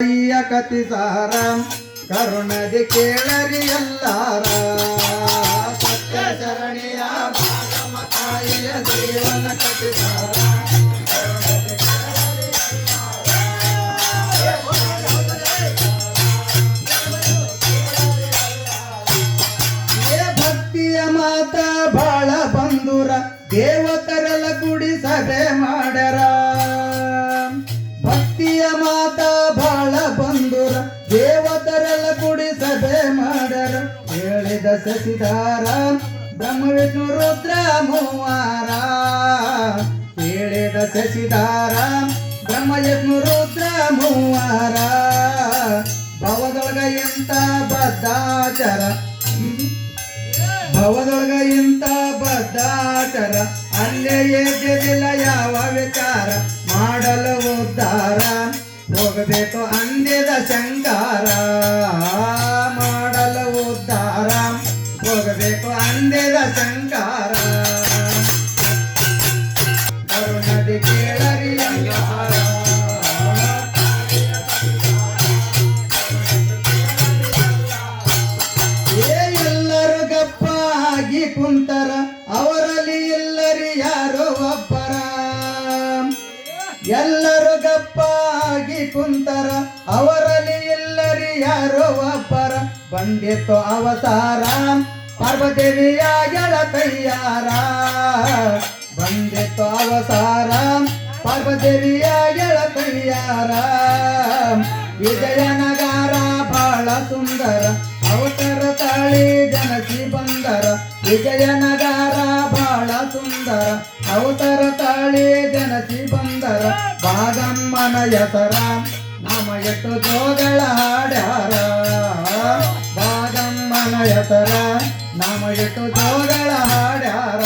ಅಯ್ಯ ಕತಿ ಸಾರ ಕರುಣದಿ ಕೇಳರಿ ಎಲ್ಲಾರ ಸತ್ಯ ಶರಣಿಯ ಭಾಗಮ ತಾಯಿಯ ದೇವನ ಕತಿ ಸಾರ ಭಕ್ತಿಯ ಮಾತ ಬಾಳ ಬಂದೂರ ದೇವತರೆಲ್ಲ ಕೂಡಿ ಸಭೆ ಮಾಡ್ಯಾರ ಭಕ್ತಿಯ ಮಾತ ಬಾಳ ಬಂದೂರ ದೇವತರೆಲ್ಲ ಕೂಡಿ ಸಭೆ ಮಾಡ್ಯಾರ ಹೇಳಿದ ಶಶಿಧಾರ ಬ್ರಹ್ಮ ವಿಷ್ಣು ರುದ್ರ ಮೂವಾರ ಹೇಳಿದ ಶಶಿಧಾರ ಬ್ರಹ್ಮ ವಿಷ್ಣು ರುದ್ರ ಮೂವಾರ ಭವದೊಳಗ ಎಂತ ಬದ್ಧಾಚಾರ ಭವದೊಳಗ ಇಂತ ಬದ್ಧಾಚಾರ ಅಲ್ಲೇ ಏದಿಲ್ಲ ಯಾವ ವಿಚಾರ ಮಾಡಲು ಉದ್ಧಾರ ಹೋಗಬೇಕು ಅಂದಿದ ಶಂಕಾರ ಮಾಡಲು ಉದ್ಧಾರ ಹೋಗಬೇಕು ಅಂದಿದ ಶಂಕಾರ ಕರುಣದಿ ಕೇಳರಿ ಅಂಗಾರ ಎಲ್ಲರೂ ಗಪ್ಪ ಆಗಿ ಕುಂತರ ಅವರಲ್ಲಿ ಎಲ್ಲರಿ ಯಾರೋ ಒಬ್ಬರ ಎಲ್ಲರೂ ಗಪ್ಪ ಆಗಿ ಕುಂತರ ಅವರಲ್ಲಿ ಎಲ್ಲರಿ ಯಾರೋ ಒಬ್ಬರ ಬಂದಿತ್ತು ಅವತಾರ ಪಾರ್ವದೇವಿಯ ಗೆಳತಯ್ಯಾರ ಬಂದಿತ್ತು ಅವತಾರ ಪಾರ್ವದೇವಿಯ ಗೆಳತಯ್ಯಾರ ವಿಜಯನಗರ ಬಹಳ ಸುಂದರ ಅವತಾರ ತಾಳಿ ಜನಸಿ ಬಂದರ ವಿಜಯನಗರ ಬಹಳ ಸುಂದರ ಅವತಾರ ತಾಳಿ ಜನಸಿ ಬಂದರ ಭಾಗಮ್ಮನ ಹೆಸರ ನಾಮ ಎಷ್ಟು ಜೋಗಳ ಹಾಡ್ಯಾರ ಭಾಗಮ್ಮನ ಹೆಸರ ನಾಮ ಎಷ್ಟು ಜೋಗಳ ಹಾಡ್ಯಾರ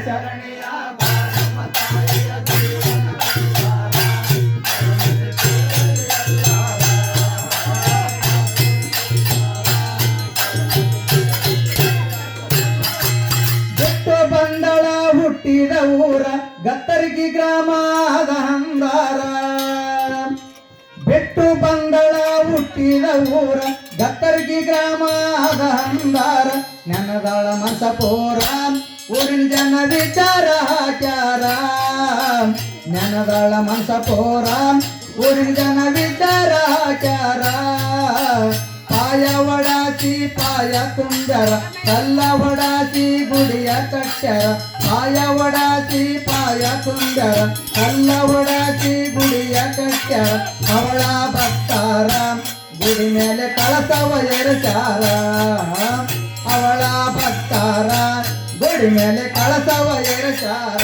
ಶರಣಿಯ ಭಾಗಮ್ಮ ತಾಯಿಯ ಬಂದಳ ಹುಟ್ಟಿದ ಊರ ಗತ್ತರ್ಗಿ ಗ್ರಾಮದ ಹಂದಾರ ಬಿಟ್ಟು ಬಂದಳ ಹುಟ್ಟಿದ ಊರ ಗತ್ತರ್ಗಿ ಗ್ರಾಮದ ಹಂದಾರ ನೆನದಳ ಮಸಪೋರ ಊರಿನ ಜನ ವಿಚಾರ ಹಾಕ್ಯಾರ ನೆನದಳ ಮಸಪೋರ ಊರಿನ ಜನ ವಿಚಾರ ಹಾಕ್ಯಾರ ಪಾಯ ಒಡಾಸಿ ಪಾಯ ತುಂಬ್ಯಾರ ಕಲ್ಲ ಒಡಾಸಿ ಗುಡಿಯ ಕಟ್ಟ್ಯಾರ ಪಾಯ ಒಡಾಸಿ ಪಾಯ ತುಂಬ್ಯಾರ ಕಲ್ಲ ಒಡಾಸಿ ಗುಡಿಯ ಕಟ್ಟ್ಯಾರ ಅವಳ ಭಕ್ತಾರ ಗುಡಿ ಮೇಲೆ ಕಳಸವ ಎರಚಾರ ಅವಳ ಭಕ್ತಾರ ಗುಡಿ ಮೇಲೆ ಕಳಸವ ಎರಚಾರ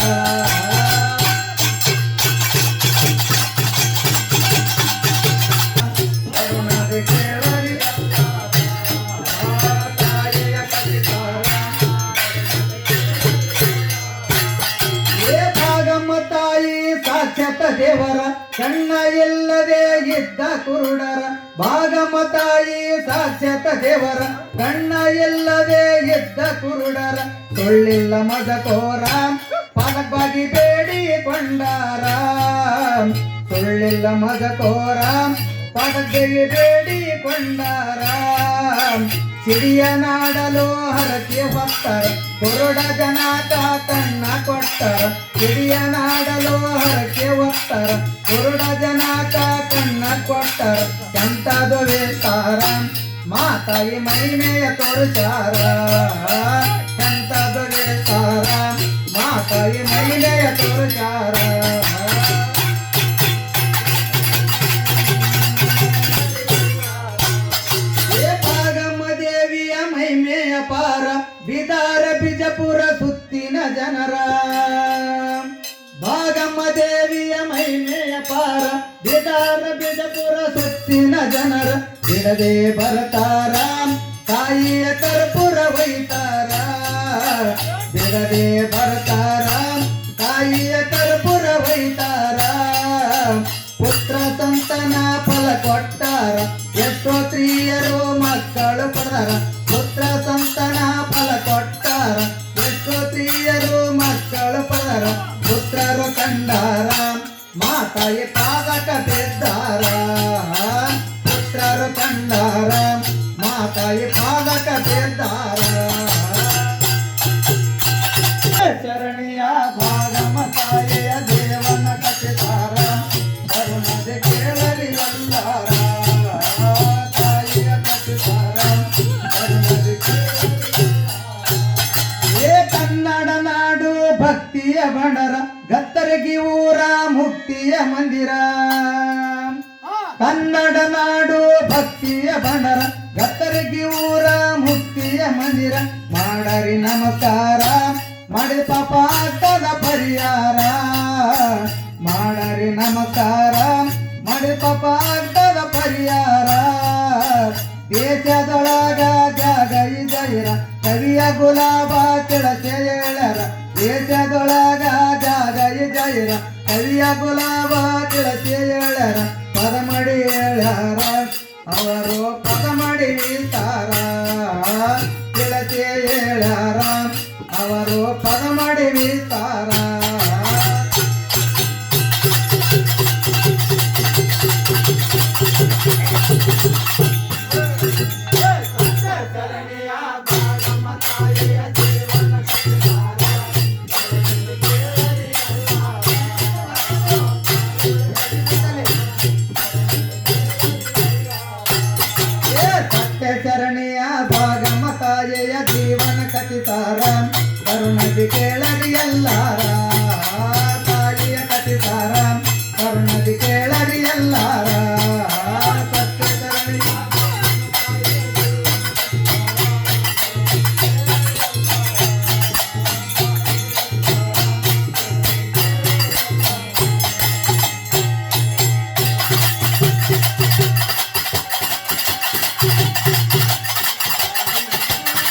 ಸಾಕ್ಷಾತ್ ದೇವರ ಕಣ್ಣ ಇಲ್ಲದೆ ಇದ್ದ ಕುರುಡರ ಭಾಗಮ್ಮ ತಾಯಿ ಸಾಕ್ಷಾತ್ ದೇವರ ಕಣ್ಣ ಇಲ್ಲದೆ ಇದ್ದ ಕುರುಡರ ಸುಳ್ಳಿಲ್ಲ ಮದಕೋರ ಪಾದಕ್ಕಾಗಿ ಬೇಡಿಕೊಂಡಾರ ಸುಳ್ಳಿಲ್ಲ ಮದಕೋರ ಪಾದಕ್ಕಾಗಿ ಬೇಡಿಕೊಂಡಾರ ಸಿಡಿಯ ನಾಡಲು ಹರಕೆ ಹೊತ್ತರ ಕುರುಡ ಜನಕ ಕಣ್ಣ ಕೊಟ್ಟರ ಸಿಡಿಯ ನಾಡಲು ಹರಕೆ ಹೊತ್ತರ ಕುರುಡ ಜನಕ ಕಣ್ಣ ಕೊಟ್ಟರ ಎಂತದು ವೇತಾರ ಮಾತಾಯಿ ಮಹಿಮೆಯ ತೋರಿಸಾರ ಎಂತದು ವೇತಾರ ಮಾತಾಯಿ ಮಹಿಮೆಯ ತೋರಿಸಾರ ಮಹಿಮೆಯ ಪಾರ ಬಿದಾರ ಬಿಜಪುರ ಸುತ್ತಿನ ಜನರ ಭಾಗಮ್ಮ ದೇವಿಯ ಮಹಿಮೆಯ ಪಾರ ಬಿದಾರ ಬಿಜಪುರ ಸುತ್ತಿನ ಜನರ ಬಿಡದೆ ಬರ್ತಾರ ತಾಯಿಯ ಕರ್ಪೂರ ಒಯ್ತಾರ ಬಿಡದೆ ಬರ್ತಾರ ತಾಯಿಯ ಕರ್ಪೂರ ಒಯ್ತಾರ ಪುತ್ರ ಸಂತನ ಫಲ ಕೊಟ್ಟಾರ ಎಷ್ಟೋ ಸ್ತ್ರೀಯರು ಮಕ್ಕಳು ಪಡೆದಾರ ಪುತ್ರ ಸಂತನ ಫಲ ಕೊಟ್ಟಾರ ಎಷ್ಟೋ ಸ್ತ್ರೀಯರು ಮಕ್ಕಳು ಪಡೆದರ ಪುತ್ರರು ಕಂಡಾರ ಮಾತಾಯಿ ಪಾದಕ ಬಿದ್ದಾರ ಪುತ್ರರು ಕಂಡಾರ ಮಾತಾಯಿ ಪಾದಕ ಬಿದ್ದಾರ ಚರಣಿಯ ಭಾಗಮತಾಯಿಯ ದೇವನ ಕಥಿತಾರ ಕರುಣದೆ ಕೇಳಲಿ ಎಲ್ಲಾರ ತಾಯಿಯ ಕಥಿತಾರ ಕರುಣದೆ ಏ ಕನ್ನಡ ನಾಡು ಭಕ್ತಿಯ ಬಣರ ಗತ್ತರಗಿ ಊರ ಮುಕ್ತಿಯ ಮಂದಿರ ಕನ್ನಡ ನಾಡು ಭಕ್ತಿಯ ಬಣರ ಗತ್ತರಗಿ ಊರ ಮುಕ್ತಿಯ ಮಂದಿರ ಮಾಡರಿ ನಮಸ್ಕಾರ ಮಾಡಿ ಪಾಪ ಆಗ್ತದ ಪರಿಹಾರ ಮಾಡರಿ ನಮಸ್ಕಾರ ಮಾಡಿ ಪಾಪ ಆಗ್ತದ ಪರಿಹಾರ ದೇಶದೊಳಗ ಜಾಗ ಇದೈರ ಕವಿಯ ಗುಲಾಬ ತಿಳಚೆ ಹೇಳ್ಯಾರ ದೇಶದೊಳಗ ಜಾಗ ಇದೈರ ಕವಿಯ ಗುಲಾಬ ತಿಳಚೆ ಹೇಳ್ಯಾರ ಪದ ಮಾಡಿ ಹೇಳ್ಯಾರ ಅವರು ಪದ ಮಾಡಿ ಬೀಳ್ತಾರ ತಿಳಚೆ ಹೇಳ್ಯಾರ ಅವರು ಪದ ಮಾಡಿ ಬೀಳ್ತಾರ ಚರಣಿಯ ಭಾಗಮತಾಯಿಯ ಜೀವನ ಕಥಿತಾರ ಕರುಣದಿ ಕೇಳರಿ ಎಲ್ಲಾರ ತಾಯಿಯ ಕಥಿತಾರ ಕರುಣದಿ ಕೇಳ